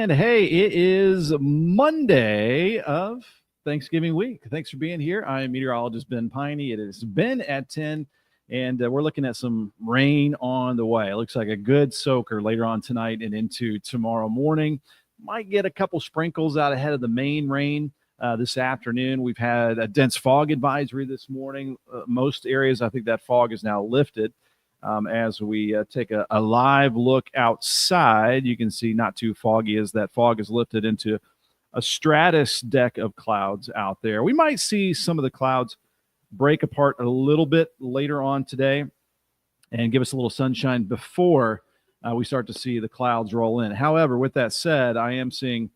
And hey, it is Monday of Thanksgiving week. Thanks for being here. I'm meteorologist Ben Peine. It has been at 10, and we're looking at some rain on the way. It looks like a good soaker later on tonight and into tomorrow morning. Might get a couple sprinkles out ahead of the main rain this afternoon. We've had a dense fog advisory this morning. Most areas, I think that fog is now lifted. As we take a live look outside, you can see not too foggy as that fog is lifted into a stratus deck of clouds out there. We might see some of the clouds break apart a little bit later on today and give us a little sunshine before we start to see the clouds roll in. However, with that said, I am seeing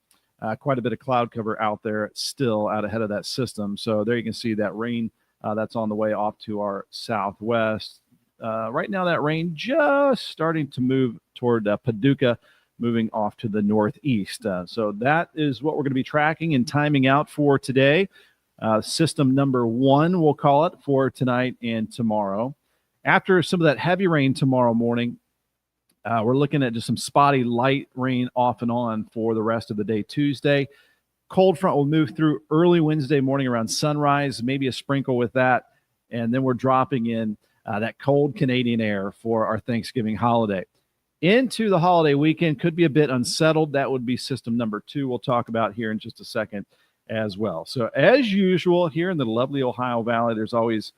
quite a bit of cloud cover out there still out ahead of that system. So there you can see that rain that's on the way off to our southwest. Right now, that rain just starting to move toward Paducah, moving off to the northeast. So that is what we're going to be tracking and timing out for today. System number 1, we'll call it, for tonight and tomorrow. After some of that heavy rain tomorrow morning, we're looking at just some spotty light rain off and on for the rest of the day Tuesday. Cold front will move through early Wednesday morning around sunrise, maybe a sprinkle with that, and then we're dropping in that cold Canadian air for our Thanksgiving holiday. Into the holiday weekend, could be a bit unsettled. That would be system number 2 we'll talk about here in just a second as well. So as usual, here in the lovely Ohio Valley, there's always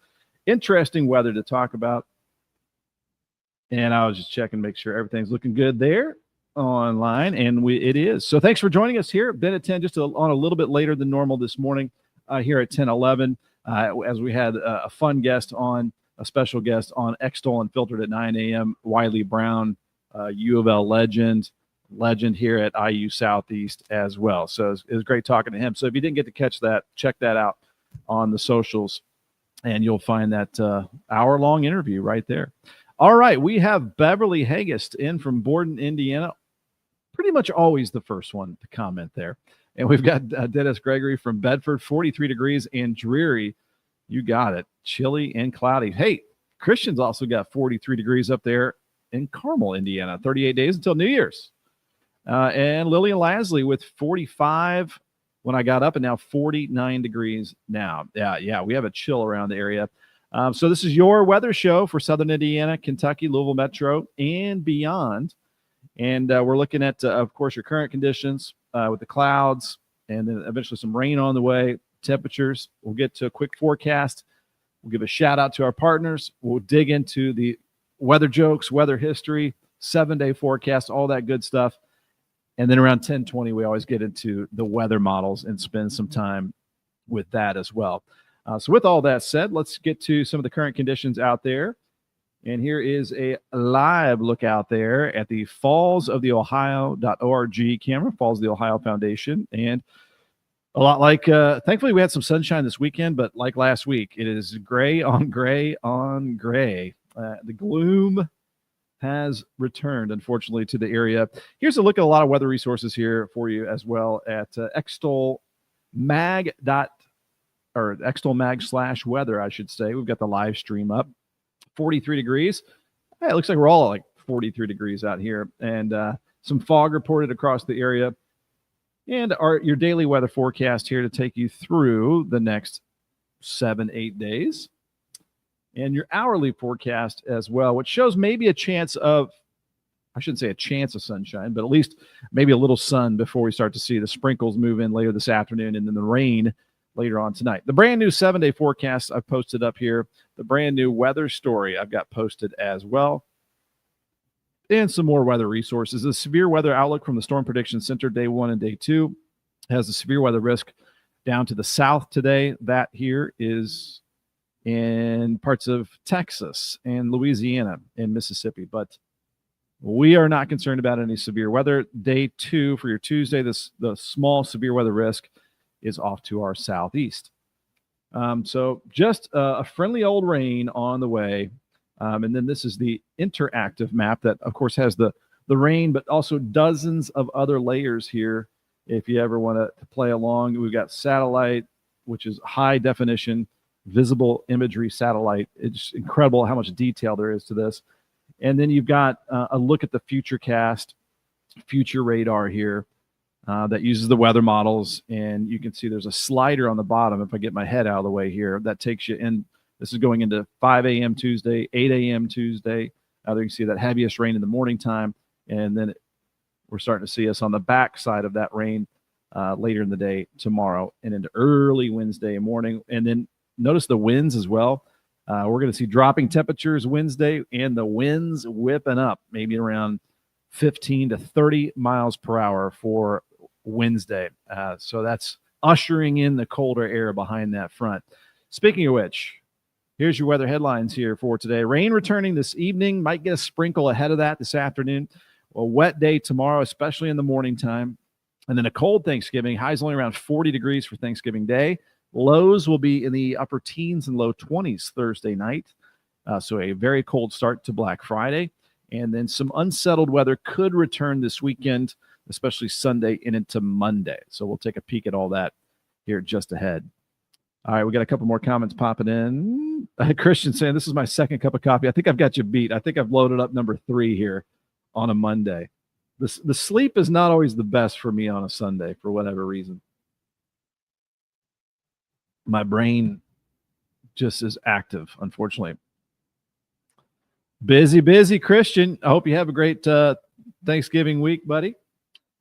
interesting weather to talk about. And I was just checking to make sure everything's looking good there online, and it is. So thanks for joining us here. Been at 10, just on a little bit later than normal this morning here at 10:11, as we had a fun guest on, a special guest on Extol Unfiltered at 9 a.m., Wiley Brown, U of L legend here at IU Southeast as well. So it was great talking to him. So if you didn't get to catch that, check that out on the socials, and you'll find that hour-long interview right there. All right, we have Beverly Hagest in from Borden, Indiana. Pretty much always the first one to comment there. And we've got Dennis Gregory from Bedford, 43 degrees and dreary. You got it. Chilly and cloudy. Hey, Christian's also got 43 degrees up there in Carmel, Indiana. 38 days until New Year's. And Lillian Lasley with 45 when I got up, and now 49 degrees now. Yeah, we have a chill around the area. So this is your weather show for Southern Indiana, Kentucky, Louisville Metro, and beyond. And we're looking at, of course, your current conditions with the clouds, and then eventually some rain on the way. Temperatures. We'll get to a quick forecast. We'll give a shout out to our partners. We'll dig into the weather jokes, weather history, 7-day forecast, all that good stuff. And then around 10:20, we always get into the weather models and spend some time with that as well. So with all that said, let's get to some of the current conditions out there. And here is a live look out there at the fallsoftheohio.org camera, Falls of the Ohio Foundation. And a lot like, thankfully, we had some sunshine this weekend, but like last week, it is gray on gray on gray. The gloom has returned, unfortunately, to the area. Here's a look at a lot of weather resources here for you as well at extolmag/weather, I should say. We've got the live stream up. 43 degrees. Hey, it looks like we're all like 43 degrees out here, and some fog reported across the area. And your daily weather forecast here to take you through the next 7-8 days. And your hourly forecast as well, which shows maybe a chance of, I shouldn't say a chance of sunshine, but at least maybe a little sun before we start to see the sprinkles move in later this afternoon and then the rain later on tonight. The brand new 7-day forecast I've posted up here. The brand new weather story I've got posted as well. And some more weather resources. The severe weather outlook from the Storm Prediction Center, day 1 and day 2, has the severe weather risk down to the south today. That here is in parts of Texas and Louisiana and Mississippi. But we are not concerned about any severe weather. Day 2 for your Tuesday, the small severe weather risk is off to our southeast. So just a friendly old rain on the way. And then this is the interactive map that, of course, has the rain, but also dozens of other layers here. If you ever want to play along, we've got satellite, which is high definition, visible imagery satellite. It's incredible how much detail there is to this. And then you've got a look at the future cast, future radar here. that uses the weather models. And you can see there's a slider on the bottom. If I get my head out of the way here, that takes you in. This is going into 5 a.m. Tuesday, 8 a.m. Tuesday. There you can see that heaviest rain in the morning time. And then we're starting to see us on the back side of that rain later in the day tomorrow and into early Wednesday morning. And then notice the winds as well. We're going to see dropping temperatures Wednesday and the winds whipping up, maybe around 15 to 30 miles per hour for Wednesday. So that's ushering in the colder air behind that front. Speaking of which, here's your weather headlines here for today. Rain returning this evening, might get a sprinkle ahead of that this afternoon. A wet day tomorrow, especially in the morning time. And then a cold Thanksgiving. Highs only around 40 degrees for Thanksgiving Day. Lows will be in the upper teens and low 20s Thursday night. So a very cold start to Black Friday. And then some unsettled weather could return this weekend, especially Sunday and into Monday. So we'll take a peek at all that here just ahead. All right, we got a couple more comments popping in. Christian saying, this is my second cup of coffee. I think I've got you beat. I think I've loaded up number 3 here on a Monday. The sleep is not always the best for me on a Sunday for whatever reason. My brain just is active, unfortunately. Busy, Christian. I hope you have a great Thanksgiving week, buddy.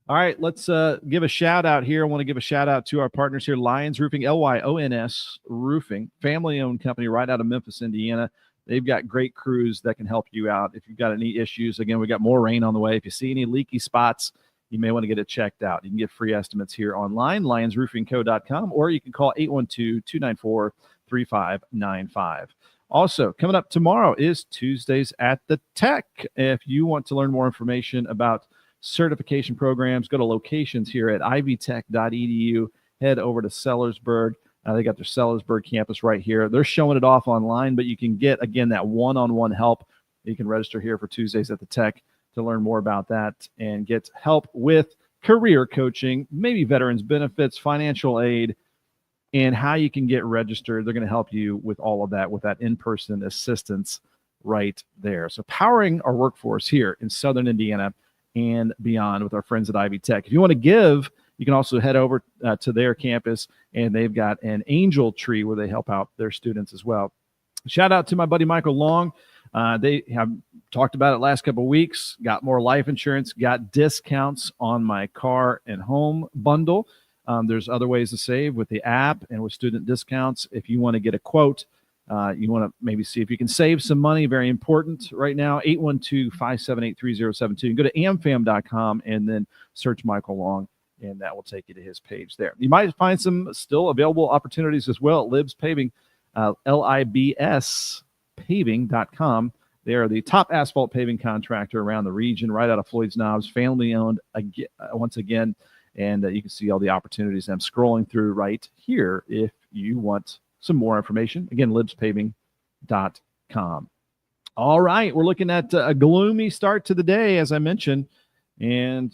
All right, let's give a shout out here. I want to give a shout out to our partners here, Lyons Roofing, Lyons Roofing, family-owned company right out of Memphis, Indiana. They've got great crews that can help you out if you've got any issues. Again, we got more rain on the way. If you see any leaky spots, you may want to get it checked out. You can get free estimates here online, lionsroofingco.com, or you can call 812-294-3595. Also, coming up tomorrow is Tuesdays at the Tech. If you want to learn more information about certification programs, go to locations here at ivtech.edu. Head over to Sellersburg. They got their Sellersburg campus right here. They're showing it off online, but you can get, again, that one-on-one help. You can register here for Tuesdays at the Tech to learn more about that and get help with career coaching, maybe veterans benefits, financial aid, and how you can get registered. They're going to help you with all of that with that in-person assistance right there. So powering our workforce here in Southern Indiana and beyond with our friends at Ivy Tech. If you want to give, you can also head over to their campus, and they've got an angel tree where they help out their students as well. Shout out to my buddy Michael Long. They have talked about it last couple of weeks, got more life insurance, got discounts on my car and home bundle. There's other ways to save with the app and with student discounts. If you want to get a quote, you want to maybe see if you can save some money. Very important right now, 812-578-3072. You can go to amfam.com and then search Michael Long, and that will take you to his page there. You might find some still available opportunities as well at Libs Paving, LIBSpaving.com. They are the top asphalt paving contractor around the region, right out of Floyd's Knobs, family-owned once again, and you can see all the opportunities. I'm scrolling through right here if you want some more information. Again, libspaving.com. All right, we're looking at a gloomy start to the day, as I mentioned, and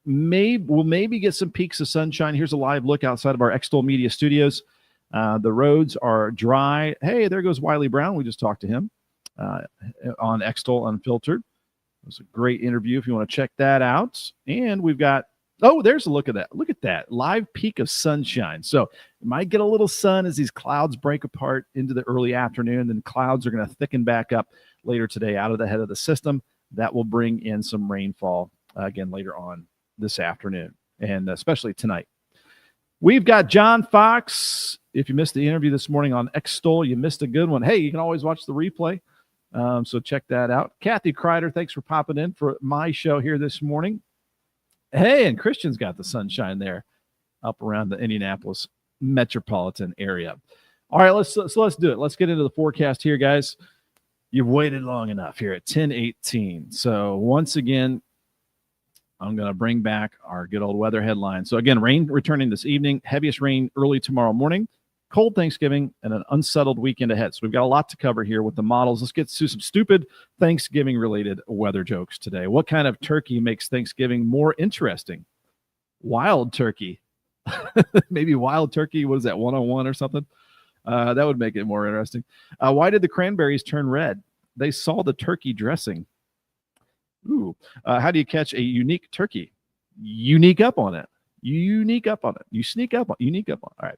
we'll maybe get some peaks of sunshine. Here's a live look outside of our Extol Media Studios. The roads are dry. Hey, there goes Wiley Brown. We just talked to him on Extol Unfiltered. It was a great interview if you want to check that out. And we've got, there's a look at that. Look at that. Live peak of sunshine. So you might get a little sun as these clouds break apart into the early afternoon. Then clouds are going to thicken back up later today out of the head of the system. That will bring in some rainfall again later on this afternoon, and especially tonight. We've got John Fox. If you missed the interview this morning on Extol, you missed a good one. Hey, you can always watch the replay, so check that out. Kathy Kreider, thanks for popping in for my show here this morning. Hey, and Christian's got the sunshine there up around the Indianapolis metropolitan area. All right, let's do it. Let's get into the forecast here, guys. You've waited long enough here at 10:18. So once again, I'm going to bring back our good old weather headline. So again, rain returning this evening, heaviest rain early tomorrow morning, cold Thanksgiving, and an unsettled weekend ahead. So we've got a lot to cover here with the models. Let's get to some stupid Thanksgiving-related weather jokes today. What kind of turkey makes Thanksgiving more interesting? Wild turkey. Maybe wild turkey, what is that, 101 or something? That would make it more interesting. Why did the cranberries turn red? They saw the turkey dressing. Ooh. How do you catch a unique turkey? You sneak up on it. You sneak up on it. You sneak up on. You sneak up on. All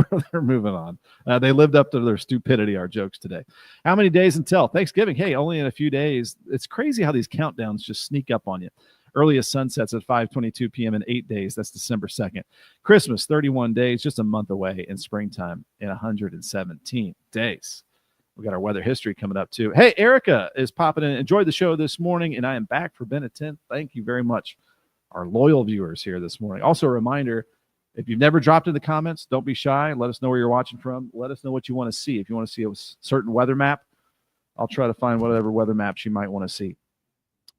right, they're moving on. They lived up to their stupidity. Our jokes today. How many days until Thanksgiving? Hey, only in a few days. It's crazy how these countdowns just sneak up on you. Earliest sunsets at 5:22 p.m. in 8 days. That's December 2nd. Christmas, 31 days, just a month away. In springtime, in 117 days. We got our weather history coming up too. Hey, Erica is popping in. Enjoyed the show this morning, and I am back for Ben at 10. Thank you very much. Our loyal viewers here this morning. Also a reminder, if you've never dropped in the comments, don't be shy. Let us know where you're watching from. Let us know what you want to see. If you want to see a certain weather map, I'll try to find whatever weather maps you might want to see.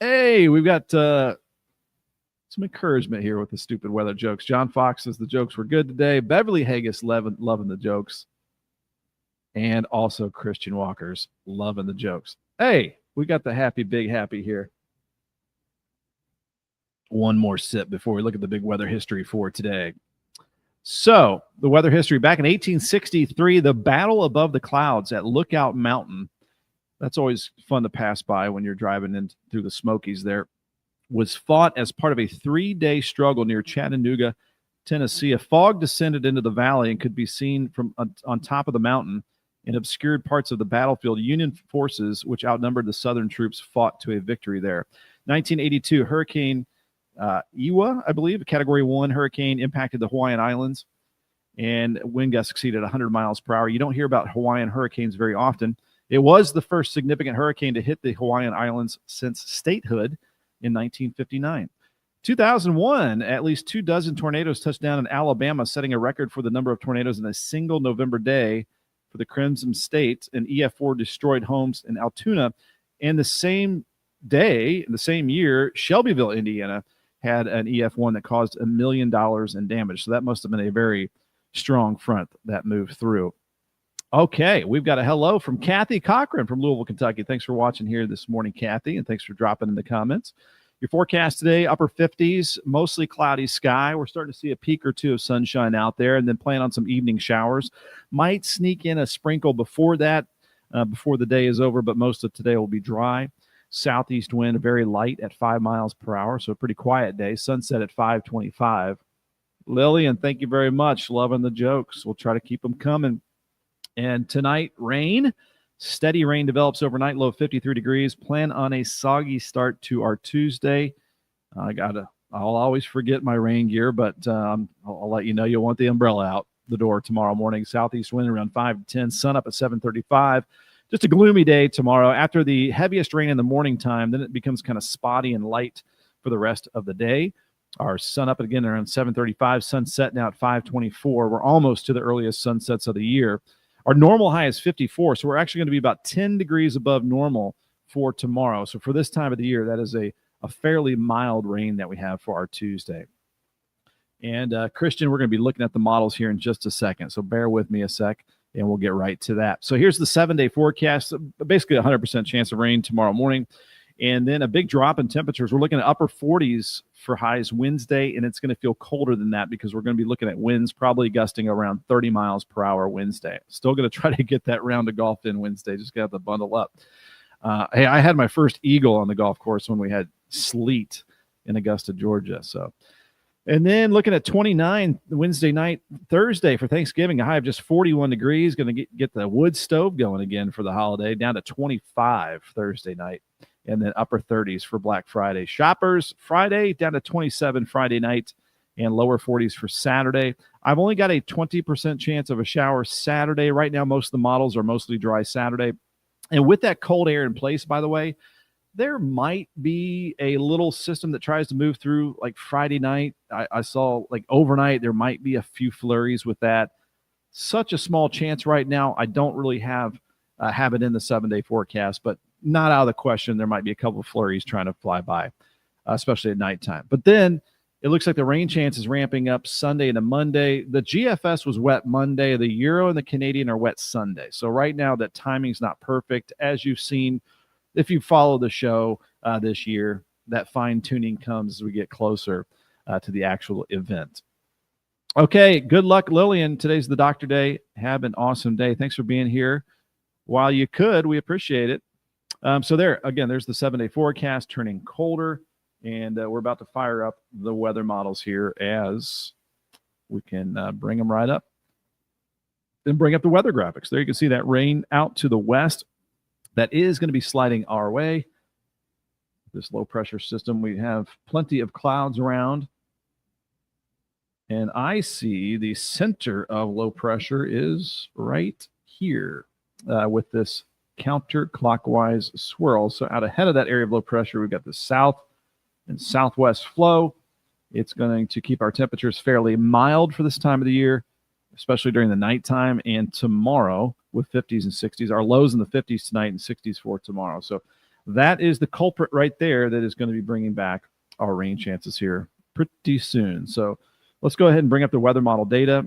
Hey, we've got some encouragement here with the stupid weather jokes. John Fox says the jokes were good today. Beverly Haggis loving the jokes. And also Christian Walker's loving the jokes. Hey, we got the big happy here. One more sip before we look at the big weather history for today. So the weather history back in 1863, the battle above the clouds at Lookout Mountain. That's always fun to pass by when you're driving in through the Smokies there. Was fought as part of a 3-day struggle near Chattanooga, Tennessee. A fog descended into the valley and could be seen from on top of the mountain in obscured parts of the battlefield. Union forces, which outnumbered the Southern troops, fought to a victory there. 1982, Hurricane Iwa, I believe, a Category 1 hurricane impacted the Hawaiian Islands, and wind gusts exceeded 100 miles per hour. You don't hear about Hawaiian hurricanes very often. It was the first significant hurricane to hit the Hawaiian Islands since statehood in 1959. 2001, at least 24 tornadoes touched down in Alabama, setting a record for the number of tornadoes in a single November day for the Crimson State. An EF4 destroyed homes in Altoona. And the same day, in the same year, Shelbyville, Indiana, had an EF1 that caused $1 million in damage. So that must have been a very strong front that moved through. Okay, we've got a hello from Kathy Cochran from Louisville, Kentucky. Thanks for watching here this morning, Kathy, and thanks for dropping in the comments. Your forecast today, upper 50s, mostly cloudy sky. We're starting to see a peak or two of sunshine out there, and then plan on some evening showers. Might sneak in a sprinkle before that, before the day is over, but most of today will be dry. Southeast wind, very light at 5 miles per hour, so a pretty quiet day. Sunset at 5:25. Lillian, thank you very much. Loving the jokes. We'll try to keep them coming. And tonight, rain. Steady rain develops overnight, low of 53 degrees. Plan on a soggy start to our Tuesday. I'll always forget my rain gear, but I'll let you know you'll want the umbrella out the door tomorrow morning. Southeast wind around 5 to 10. Sun up at 7:35. Just a gloomy day tomorrow. After the heaviest rain in the morning time, then it becomes kind of spotty and light for the rest of the day. Our sun up again around 7:35. Sunset now at 5:24. We're almost to the earliest sunsets of the year. Our normal high is 54, so we're actually going to be about 10 degrees above normal for tomorrow. So for this time of the year, that is a fairly mild rain that we have for our Tuesday. And Christian, we're going to be looking at the models here in just a second, so bear with me a sec, and we'll get right to that. So here's the 7-day forecast, basically 100% chance of rain tomorrow morning, and then a big drop in temperatures. We're looking at upper 40s for highs Wednesday, and it's going to feel colder than that because we're going to be looking at winds probably gusting around 30 miles per hour Wednesday. Still going to try to get that round of golf in Wednesday. Just got to bundle up. Hey, I had my first eagle on the golf course when we had sleet in Augusta, Georgia. So, and then looking at 29 Wednesday night, Thursday for Thanksgiving, a high of just 41 degrees. Going to get the wood stove going again for the holiday, down to 25 Thursday night. And then upper 30s for Black Friday. Shoppers, Friday down to 27 Friday night and lower 40s for Saturday. I've only got a 20% chance of a shower Saturday. Right now, most of the models are mostly dry Saturday. And with that cold air in place, by the way, there might be a little system that tries to move through like Friday night. I saw like overnight, there might be a few flurries with that. Such a small chance right now. I don't really have it in the 7-day forecast, but not out of the question. There might be a couple of flurries trying to fly by, especially at nighttime. But then it looks like the rain chance is ramping up Sunday into Monday. The GFS was wet Monday. The Euro and the Canadian are wet Sunday. So right now that timing's not perfect. As you've seen, if you follow the show this year, that fine tuning comes as we get closer to the actual event. Okay, good luck, Lillian. Today's the doctor day. Have an awesome day. Thanks for being here. While you could, we appreciate it. So there, again, there's the 7-day forecast turning colder And we're about to fire up the weather models here as we can bring them right up. Then bring up the weather graphics. There you can see that rain out to the west. That is going to be sliding our way. This low pressure system, we have plenty of clouds around. And I see the center of low pressure is right here with this counterclockwise swirl. So out ahead of that area of low pressure, we've got the south and southwest flow. It's going to keep our temperatures fairly mild for this time of the year, especially during the nighttime and tomorrow with 50s and 60s. Our lows in the 50s tonight and 60s for tomorrow. So that is the culprit right there that is going to be bringing back our rain chances here pretty soon. So let's go ahead and bring up the weather model data.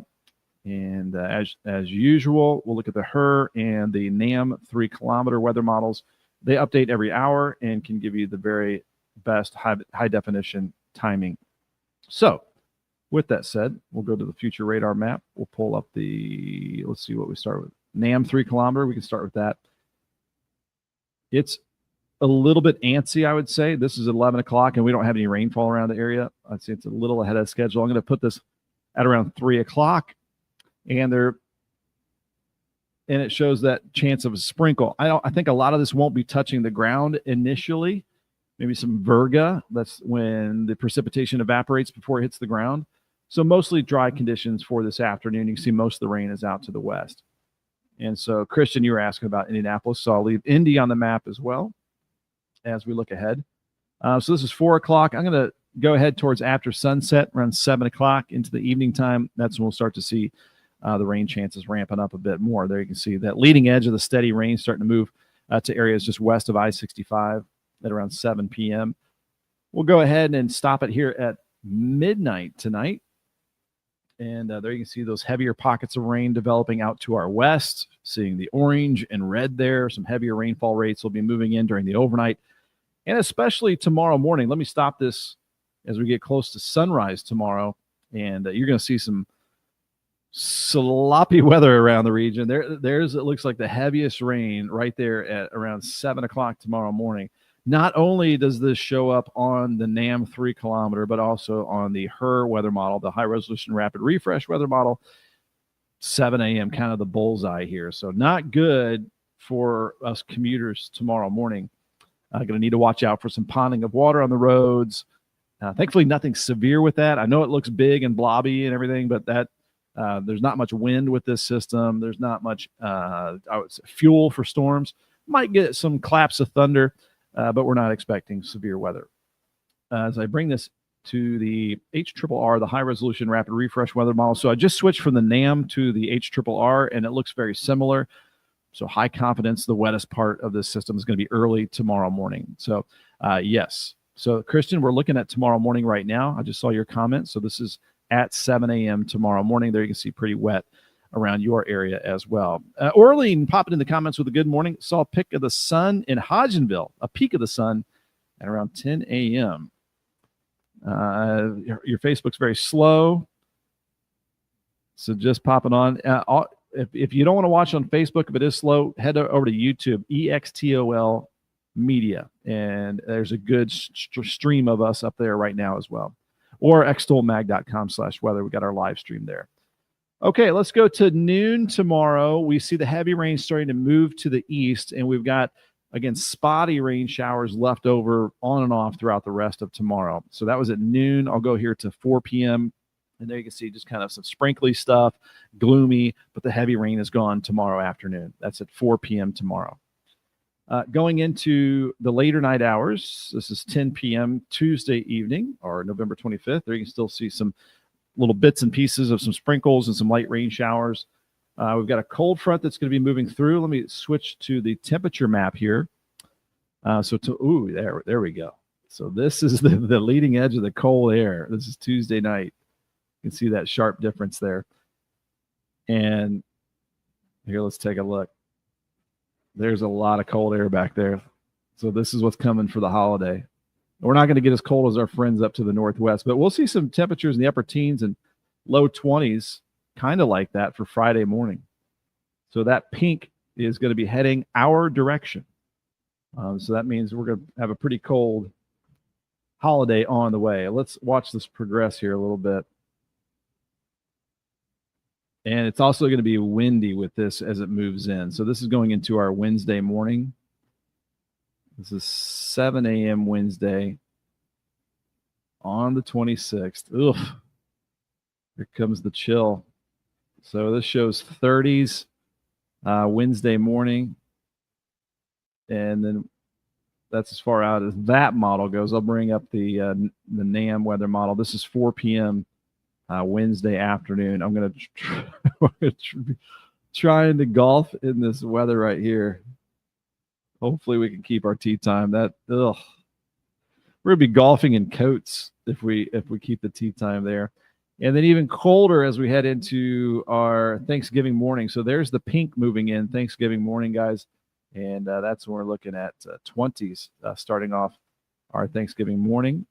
And as usual, we'll look at the HRRR and the NAM 3-kilometer weather models. They update every hour and can give you the very best high definition timing. So with that said, we'll go to the future radar map. We'll pull up the, let's see what we start with. NAM 3-kilometer, we can start with that. It's a little bit antsy, I would say. This is 11 o'clock, and we don't have any rainfall around the area. I'd say it's a little ahead of schedule. I'm going to put this at around 3 o'clock, and it shows that chance of a sprinkle. I think a lot of this won't be touching the ground initially. Maybe some virga. That's when the precipitation evaporates before it hits the ground. So mostly dry conditions for this afternoon. You can see most of the rain is out to the west. And so, Christian, you were asking about Indianapolis, so I'll leave Indy on the map as well as we look ahead. So this is 4 o'clock. I'm going to go ahead towards after sunset, around 7 o'clock into the evening time. That's when we'll start to see the rain chances ramping up a bit more. There you can see that leading edge of the steady rain starting to move to areas just west of I-65 at around 7 p.m. We'll go ahead and stop it here at midnight tonight. And there you can see those heavier pockets of rain developing out to our west, seeing the orange and red there. Some heavier rainfall rates will be moving in during the overnight, and especially tomorrow morning. Let me stop this as we get close to sunrise tomorrow, and you're going to see some sloppy weather around the region. There's it looks like the heaviest rain right there at around 7 o'clock tomorrow morning. Not only does this show up on the NAM 3-kilometer, but also on the HRRR weather model, the high-resolution rapid refresh weather model, 7 a.m., kind of the bullseye here. So not good for us commuters tomorrow morning. Going to need to watch out for some ponding of water on the roads. Thankfully, nothing severe with that. I know it looks big and blobby and everything, but there's not much wind with this system. There's not much fuel for storms. Might get some claps of thunder. But we're not expecting severe weather. As I bring this to the HRRR, the high-resolution rapid refresh weather model. So I just switched from the NAM to the HRRR, and it looks very similar. So high confidence, the wettest part of this system is going to be early tomorrow morning. So yes. So Christian, we're looking at tomorrow morning right now. I just saw your comment. So this is at 7 a.m. tomorrow morning. There you can see pretty wet around your area as well. Orlean popping in the comments with a good morning. Saw a pic of the sun in Hodgenville, a peak of the sun at around 10 a.m. Your Facebook's very slow. So just popping on. If you don't want to watch on Facebook, if it is slow, head over to YouTube, EXTOL Media. And there's a good stream of us up there right now as well. Or xtolmag.com/weather. We got our live stream there. Okay, let's go to noon tomorrow. We see the heavy rain starting to move to the east, and we've got, again, spotty rain showers left over on and off throughout the rest of tomorrow. So that was at noon. I'll go here to 4 p.m., and there you can see just kind of some sprinkly stuff, gloomy, but the heavy rain is gone tomorrow afternoon. That's at 4 p.m. tomorrow. Going into the later night hours, this is 10 p.m. Tuesday evening, or November 25th. There you can still see some little bits and pieces of some sprinkles and some light rain showers. We've got a cold front that's going to be moving through. Let me switch to the temperature map here. There we go. So this is the leading edge of the cold air. This is Tuesday night. You can see that sharp difference there. And here, let's take a look. There's a lot of cold air back there. So this is what's coming for the holiday. We're not going to get as cold as our friends up to the northwest, but we'll see some temperatures in the upper teens and low 20s, kind of like that for Friday morning. So that pink is going to be heading our direction. So that means we're going to have a pretty cold holiday on the way. Let's watch this progress here a little bit. And it's also going to be windy with this as it moves in. So this is going into our Wednesday morning. This is 7 a.m. Wednesday on the 26th. Oof. Here comes the chill. So this shows 30s Wednesday morning. And then that's as far out as that model goes. I'll bring up the NAM weather model. This is 4 p.m. Wednesday afternoon. I'm going to trying to golf in this weather right here. Hopefully we can keep our tee time. We're going to be golfing in coats if we keep the tee time there. And then even colder as we head into our Thanksgiving morning. So there's the pink moving in Thanksgiving morning, guys. And that's when we're looking at 20s starting off our Thanksgiving morning.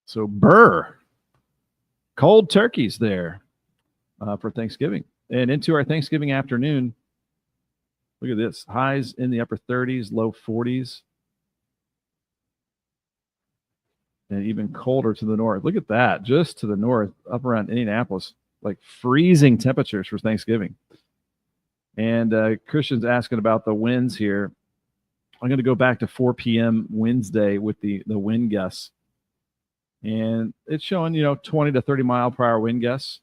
So cold turkeys there for Thanksgiving. And into our Thanksgiving afternoon, look at this. Highs in the upper 30s, low 40s. And even colder to the north. Look at that. Just to the north, up around Indianapolis, like freezing temperatures for Thanksgiving. And Christian's asking about the winds here. I'm going to go back to 4 p.m. Wednesday with the wind gusts. And it's showing, 20 to 30 mile per hour wind gusts.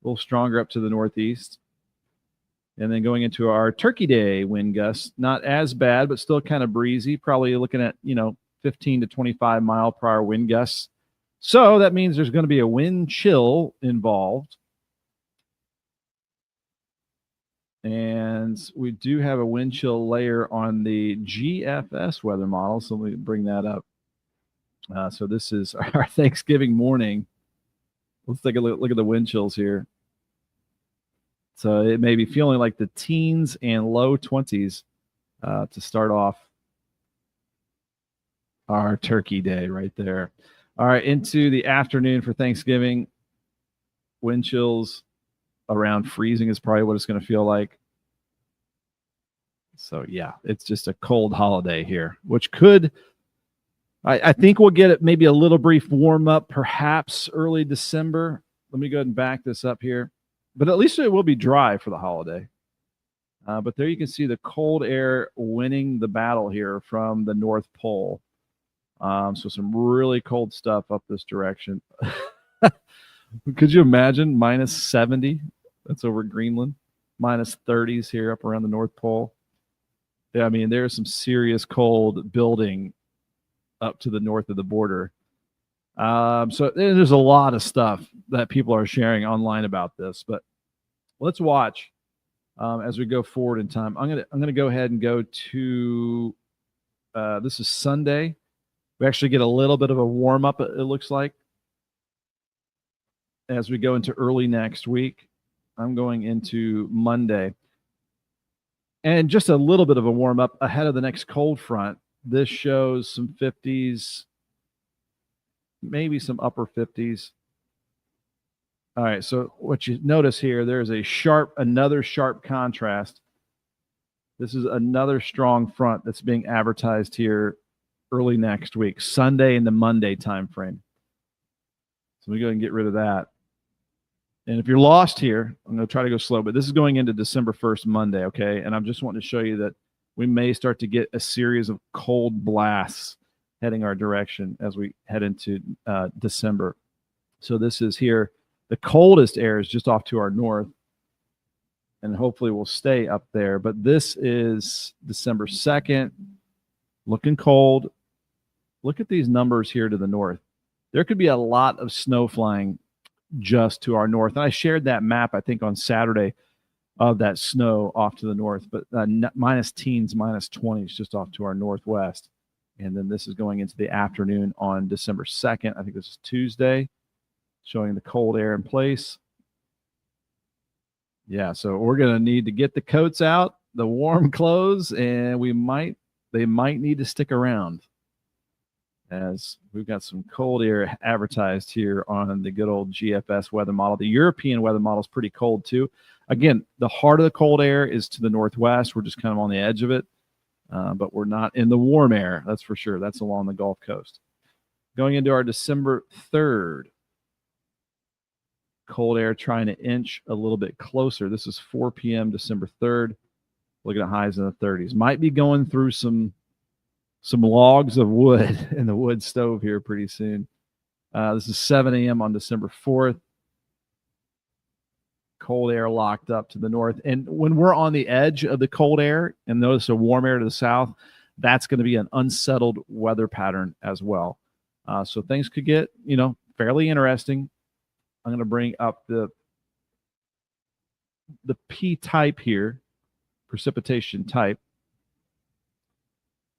A little stronger up to the northeast. And then going into our Turkey Day wind gusts, not as bad, but still kind of breezy. Probably looking at, 15 to 25 mile per hour wind gusts. So that means there's going to be a wind chill involved. And we do have a wind chill layer on the GFS weather model. So let me bring that up. So this is our Thanksgiving morning. Let's take a look at the wind chills here. So it may be feeling like the teens and low 20s to start off our Turkey Day right there. All right, into the afternoon for Thanksgiving. Wind chills around freezing is probably what it's going to feel like. So, yeah, it's just a cold holiday here, which I think we'll get it maybe a little brief warm up, perhaps early December. Let me go ahead and back this up here. But at least it will be dry for the holiday. But there you can see the cold air winning the battle here from the North Pole. So some really cold stuff up this direction. Could you imagine minus 70? That's over Greenland. Minus 30s here up around the North Pole. Yeah, I mean, there's some serious cold building up to the north of the border. So there's a lot of stuff that people are sharing online about this. But let's watch as we go forward in time. I'm gonna go ahead and go to this is Sunday. We actually get a little bit of a warm up, it looks like, as we go into early next week. I'm going into Monday. And just a little bit of a warm up ahead of the next cold front. This shows some 50s, maybe some upper 50s. All right, so what you notice here, there's another sharp contrast. This is another strong front that's being advertised here early next week, Sunday and the Monday time frame. So we go ahead and get rid of that. And if you're lost here, I'm going to try to go slow, but this is going into December 1st, Monday, okay? And I'm just wanting to show you that we may start to get a series of cold blasts heading our direction as we head into December. So this is here. The coldest air is just off to our north, and hopefully we'll stay up there. But this is December 2nd, looking cold. Look at these numbers here to the north. There could be a lot of snow flying just to our north. And I shared that map, I think, on Saturday of that snow off to the north, but minus teens, minus 20s just off to our northwest. And then this is going into the afternoon on December 2nd. I think this is Tuesday, showing the cold air in place. Yeah, so we're going to need to get the coats out, the warm clothes, and they might need to stick around, as we've got some cold air advertised here on the good old GFS weather model. The European weather model is pretty cold too. Again, the heart of the cold air is to the northwest. We're just kind of on the edge of it. but we're not in the warm air. That's for sure. That's along the Gulf Coast. Going into our December 3rd, cold air trying to inch a little bit closer. This is 4 p.m. December 3rd. Looking at highs in the 30s. Might be going through some logs of wood in the wood stove here pretty soon. This is 7 a.m. on December 4th. Cold air locked up to the north. And when we're on the edge of the cold air and notice a warm air to the south, that's going to be an unsettled weather pattern as well. So things could get, fairly interesting. I'm going to bring up the P type here, precipitation type.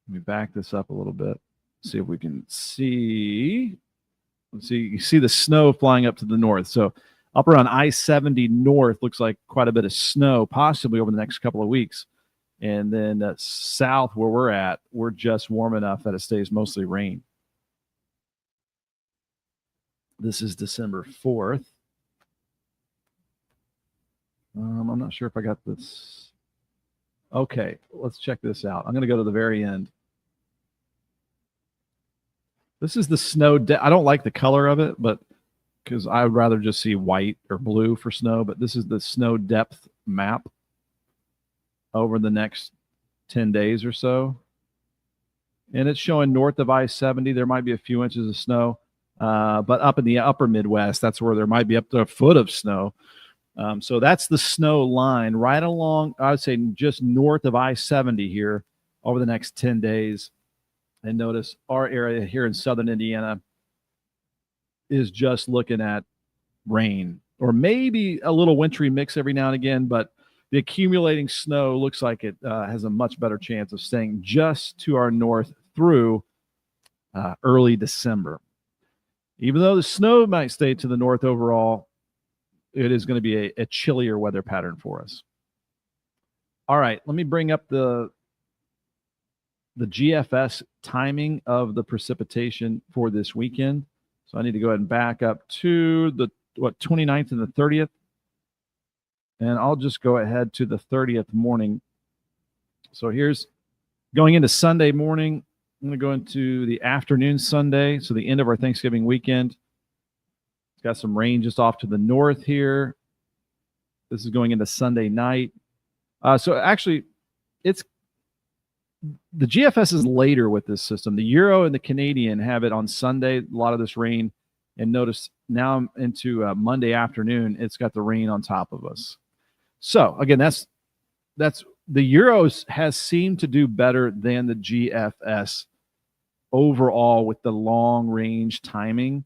Let me back this up a little bit. See if we can see. Let's see. You see the snow flying up to the north. So up around I-70 north looks like quite a bit of snow, possibly over the next couple of weeks. And then south where we're at, we're just warm enough that it stays mostly rain. This is December 4th. I'm not sure if I got this. Okay, let's check this out. I'm going to go to the very end. This is the snow. I don't like the color of it, but because I would rather just see white or blue for snow. But this is the snow depth map over the next 10 days or so. And it's showing north of I-70. There might be a few inches of snow. But up in the upper Midwest, that's where there might be up to a foot of snow. So that's the snow line right along, I would say, just north of I-70 here over the next 10 days. And notice our area here in southern Indiana is just looking at rain or maybe a little wintry mix every now and again, but the accumulating snow looks like it has a much better chance of staying just to our north through early December. Even though the snow might stay to the north overall, it is going to be a chillier weather pattern for us. All right, let me bring up the GFS timing of the precipitation for this weekend. So I need to go ahead and back up to the 29th and the 30th. And I'll just go ahead to the 30th morning. So here's going into Sunday morning. I'm going to go into the afternoon Sunday, so the end of our Thanksgiving weekend. It's got some rain just off to the north here. This is going into Sunday night. So actually, it's the GFS is later with this system. The Euro and the Canadian have it on Sunday, a lot of this rain. And notice now into Monday afternoon, it's got the rain on top of us. So again, that's the Euros has seemed to do better than the GFS overall with the long range timing.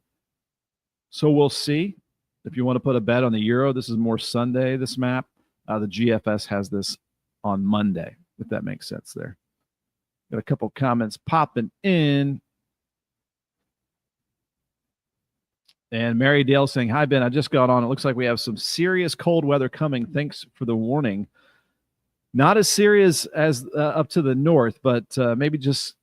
So we'll see. If you want to put a bet on the Euro, this is more Sunday, this map. The GFS has this on Monday, if that makes sense there. Got a couple comments popping in. And Mary Dale saying, hi, Ben, I just got on. It looks like we have some serious cold weather coming. Thanks for the warning. Not as serious as up to the north, but maybe just,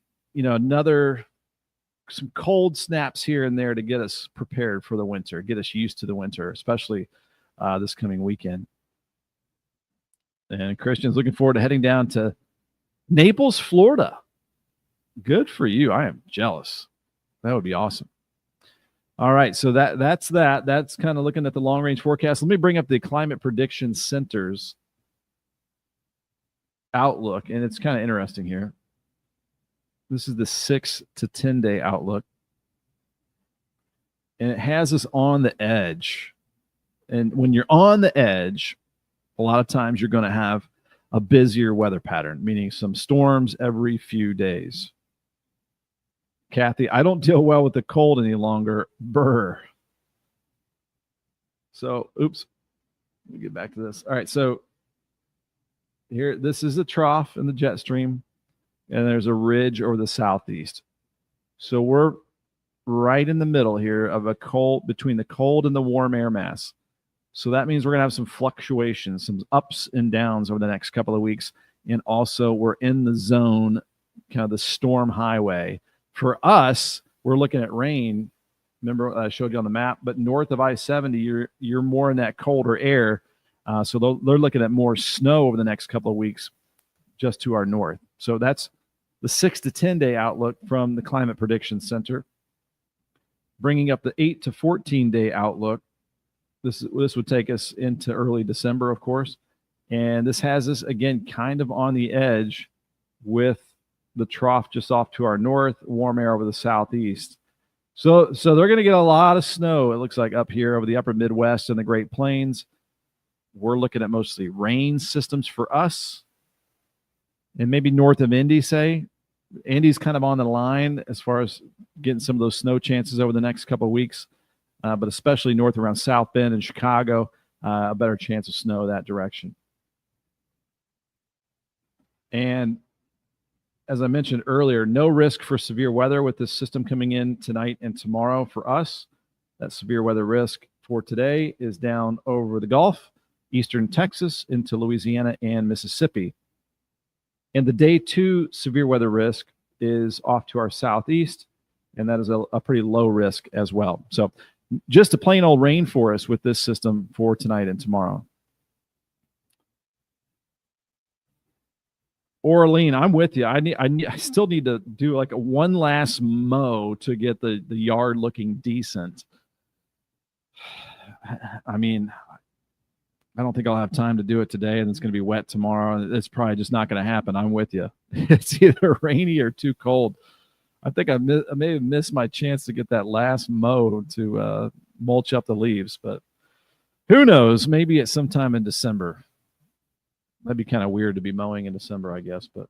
some cold snaps here and there to get us prepared for the winter, get us used to the winter, especially this coming weekend. And Christian's looking forward to heading down to Naples, Florida. Good for you. I am jealous. That would be awesome. All right, so that's that. That's kind of looking at the long-range forecast. Let me bring up the Climate Prediction Center's outlook, and it's kind of interesting here. This is the 6 to 10 day outlook, and it has us on the edge. And when you're on the edge, a lot of times you're going to have a busier weather pattern, meaning some storms every few days. Kathy, I don't deal well with the cold any longer. Brr. So, oops. Let me get back to this. All right, so here, this is the trough in the jet stream, and there's a ridge over the southeast. So we're right in the middle here of a cold, between the cold and the warm air mass. So that means we're going to have some fluctuations, some ups and downs over the next couple of weeks. And also we're in the zone, kind of the storm highway. For us, we're looking at rain. Remember, I showed you on the map, but north of I-70, you're more in that colder air. So they're looking at more snow over the next couple of weeks. just to our north. So that's the 6 to 10 day outlook from the Climate Prediction Center. Bringing up the 8 to 14 day outlook. This would take us into early December, of course. And this has us, again, kind of on the edge with the trough just off to our north, warm air over the southeast. So they're going to get a lot of snow, it looks like, up here over the upper Midwest and the Great Plains. We're looking at mostly rain systems for us. And maybe north of Indy, say. Indy's kind of on the line as far as getting some of those snow chances over the next couple of weeks. But especially north around South Bend and Chicago, a better chance of snow that direction. And as I mentioned earlier, no risk for severe weather with this system coming in tonight and tomorrow for us. That severe weather risk for today is down over the Gulf, eastern Texas, into Louisiana and Mississippi. And the day 2 severe weather risk is off to our southeast, and that is a pretty low risk as well. So just a plain old rainforest with this system for tonight and tomorrow. Orlean, I'm with you. I still need to do like a one last mow to get the yard looking decent. I mean, I don't think I'll have time to do it today, and it's going to be wet tomorrow. It's probably just not going to happen. I'm with you. It's either rainy or too cold. I think I may have missed my chance to get that last mow to mulch up the leaves, but who knows? Maybe at some time in December. That'd be kind of weird to be mowing in December, I guess. But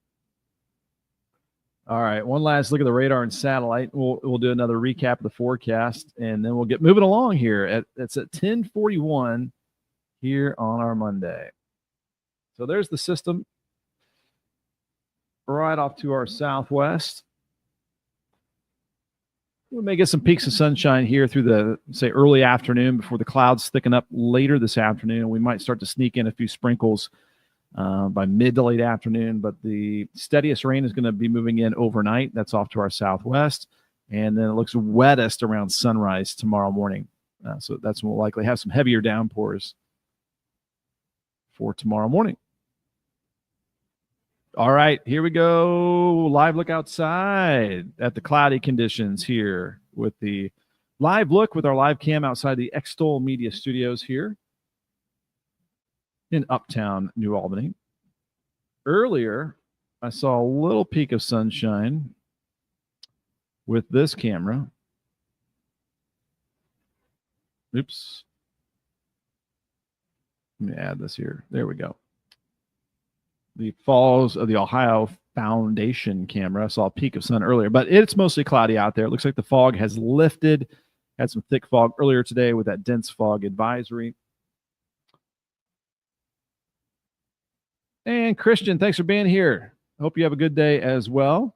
all right, one last look at the radar and satellite. We'll do another recap of the forecast, and then we'll get moving along here. It's at 10:41 here on our Monday. So there's the system right off to our southwest. We may get some peaks of sunshine here through the, say, early afternoon before the clouds thicken up later this afternoon. We might start to sneak in a few sprinkles by mid to late afternoon, but the steadiest rain is going to be moving in overnight. That's off to our southwest. And then it looks wettest around sunrise tomorrow morning. So that's when we'll likely have some heavier downpours for tomorrow morning. All right, here we go. Live look outside at the cloudy conditions here with the live look with our live cam outside the Extol Media Studios here in Uptown, New Albany. Earlier, I saw a little peak of sunshine with this camera. Oops. Let me add this here. There we go. The Falls of the Ohio Foundation camera. I saw a peak of sun earlier, but it's mostly cloudy out there. It looks like the fog has lifted. Had some thick fog earlier today with that dense fog advisory. And Christian, thanks for being here. Hope you have a good day as well.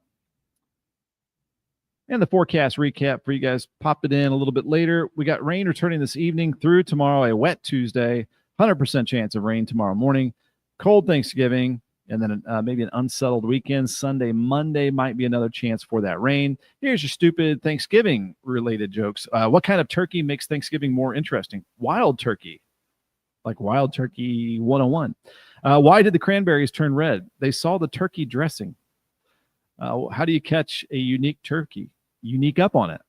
And the forecast recap for you guys. Pop it in a little bit later. We got rain returning this evening through tomorrow, a wet Tuesday, 100% chance of rain tomorrow morning, cold Thanksgiving, and then maybe an unsettled weekend. Sunday, Monday might be another chance for that rain. Here's your stupid Thanksgiving-related jokes. What kind of turkey makes Thanksgiving more interesting? Wild turkey, like Wild Turkey 101. Why did the cranberries turn red? They saw the turkey dressing. How do you catch a unique turkey? Unique up on it.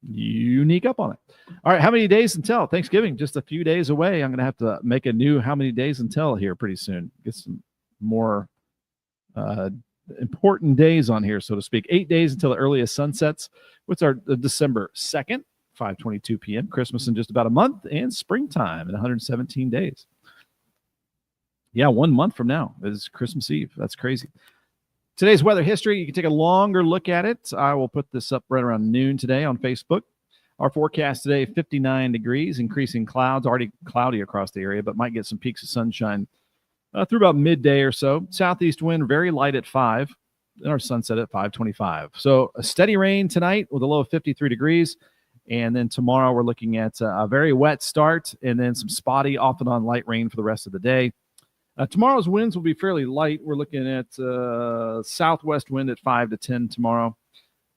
Unique up on it. All right, how many days until Thanksgiving? Just a few days away. I'm going to have to make a new how many days until here pretty soon. Get some more important days on here, so to speak. 8 days until the earliest sunsets. What's our December 2nd, 5:22 p.m. Christmas in just about a month, and springtime in 117 days. Yeah, 1 month from now is Christmas Eve. That's crazy. Today's weather history, you can take a longer look at it. I will put this up right around noon today on Facebook. Our forecast today, 59 degrees, increasing clouds, already cloudy across the area, but might get some peaks of sunshine through about midday or so. Southeast wind, very light at 5, and our sunset at 5:25. So a steady rain tonight with a low of 53 degrees. And then tomorrow we're looking at a very wet start and then some spotty off and on light rain for the rest of the day. Tomorrow's winds will be fairly light. We're looking at southwest wind at 5 to 10 tomorrow,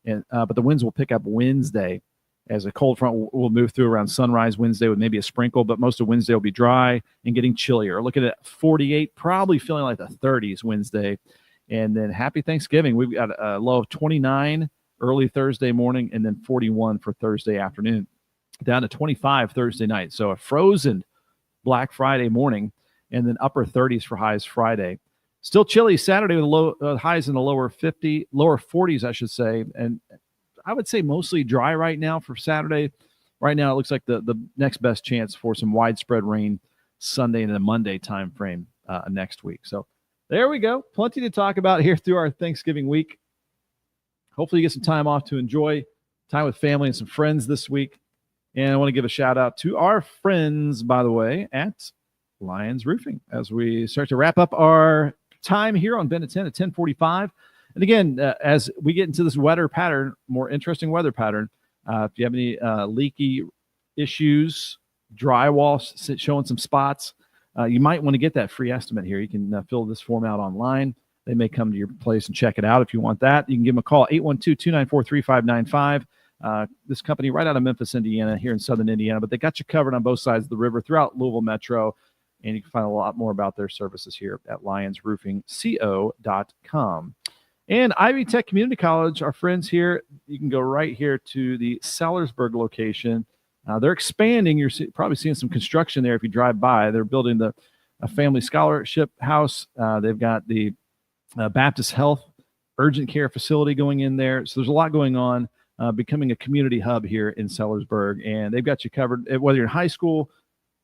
and but the winds will pick up Wednesday. as a cold front will move through around sunrise Wednesday with maybe a sprinkle, but most of Wednesday will be dry and getting chillier. Looking at 48, probably feeling like the 30s Wednesday. And then happy Thanksgiving. We've got a low of 29 early Thursday morning and then 41 for Thursday afternoon, down to 25 Thursday night. So a frozen Black Friday morning, and then upper 30s for highs Friday. Still chilly Saturday with low highs in the lower 40s, I should say. And I would say mostly dry right now for Saturday. Right now, it looks like the next best chance for some widespread rain Sunday and the Monday time frame next week. So there we go. Plenty to talk about here through our Thanksgiving week. Hopefully you get some time off to enjoy time with family and some friends this week. And I want to give a shout out to our friends, by the way, at Lions Roofing as we start to wrap up our time here on Ben at 10 at 10:45. And again, as we get into this weather pattern, more interesting weather pattern, if you have any leaky issues, drywall showing some spots, you might want to get that free estimate here. You can fill this form out online. They may come to your place and check it out if you want that. You can give them a call, 812-294-3595. This company right out of Memphis, Indiana, here in southern Indiana, but they got you covered on both sides of the river throughout Louisville Metro. And you can find a lot more about their services here at lionsroofingco.com. And Ivy Tech Community College, our friends here, you can go right here to the Sellersburg location. They're expanding. You're probably seeing some construction there if you drive by. They're building a family scholarship house. They've got the Baptist Health urgent care facility going in there. So there's a lot going on, becoming a community hub here in Sellersburg. And they've got you covered, whether you're in high school,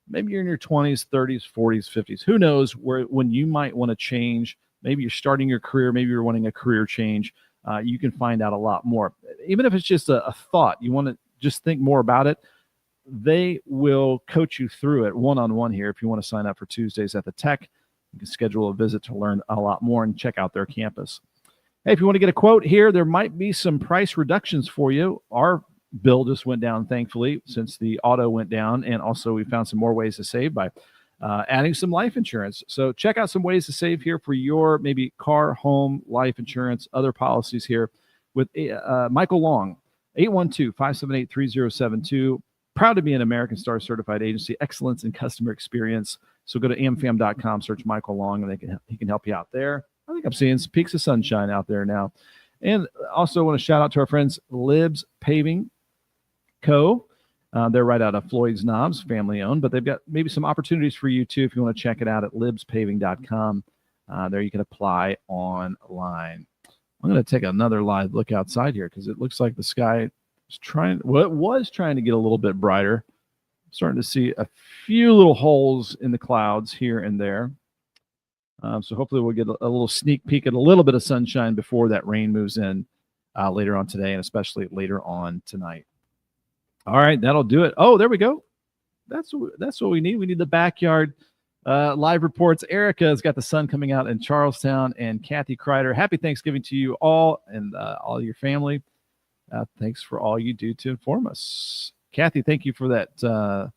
maybe you're in your 20s, 30s, 40s, 50s. Who knows when you might want to change. Maybe you're starting your career. Maybe you're wanting a career change. You can find out a lot more. Even if it's just a thought, you want to just think more about it. They will coach you through it one-on-one here. If you want to sign up for Tuesdays at the Tech, you can schedule a visit to learn a lot more and check out their campus. Hey, if you want to get a quote here, there might be some price reductions for you. Our bill just went down, thankfully, since the auto went down. And also we found some more ways to save by adding some life insurance. So check out some ways to save here for your maybe car, home, life insurance, other policies here with Michael Long, 812-578-3072. Proud to be an American Star certified agency, excellence in customer experience. So go to amfam.com, search Michael Long, and he can help you out there. I think I'm seeing some peaks of sunshine out there now. And also want to shout out to our friends, Libs Paving Co. They're right out of Floyd's Knobs, family owned, but they've got maybe some opportunities for you too if you want to check it out at libspaving.com. There you can apply online. I'm going to take another live look outside here because it looks like the sky is trying to get a little bit brighter. I'm starting to see a few little holes in the clouds here and there. So hopefully we'll get a little sneak peek at a little bit of sunshine before that rain moves in later on today and especially later on tonight. All right, that'll do it. Oh, there we go. That's what we need. We need the backyard live reports. Erica has got the sun coming out in Charlestown, and Kathy Kreider. Happy Thanksgiving to you all and all your family. Thanks for all you do to inform us. Kathy, thank you for that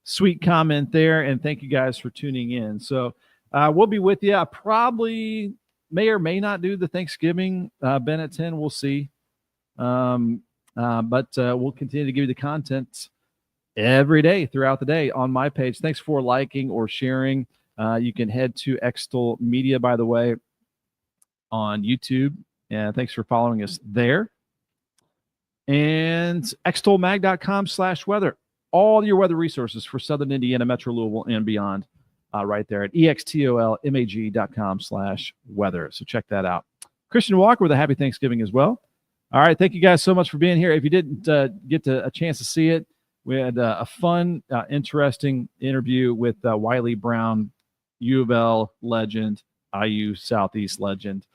sweet comment there, and thank you guys for tuning in. So we'll be with you. I probably may or may not do the Thanksgiving Ben at 10. We'll see. But we'll continue to give you the content every day throughout the day on my page. Thanks for liking or sharing. You can head to Extol Media, by the way, on YouTube. And thanks for following us there. And extolmag.com/weather. All your weather resources for Southern Indiana, Metro Louisville, and beyond right there at extolmag.com/weather. So check that out. Christian Walker with a happy Thanksgiving as well. All right. Thank you guys so much for being here. If you didn't get a chance to see it, we had a fun, interesting interview with Wiley Brown, U of L legend, IU Southeast legend.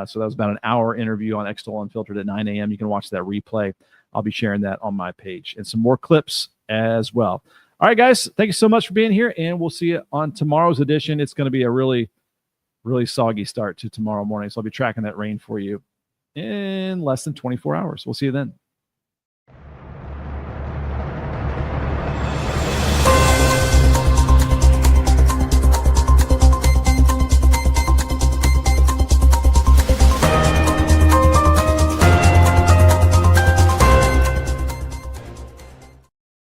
So that was about an hour interview on Extol Unfiltered at 9 a.m. You can watch that replay. I'll be sharing that on my page and some more clips as well. All right, guys. Thank you so much for being here, and we'll see you on tomorrow's edition. It's going to be a really, really soggy start to tomorrow morning, so I'll be tracking that rain for you in less than 24 hours. We'll see you then.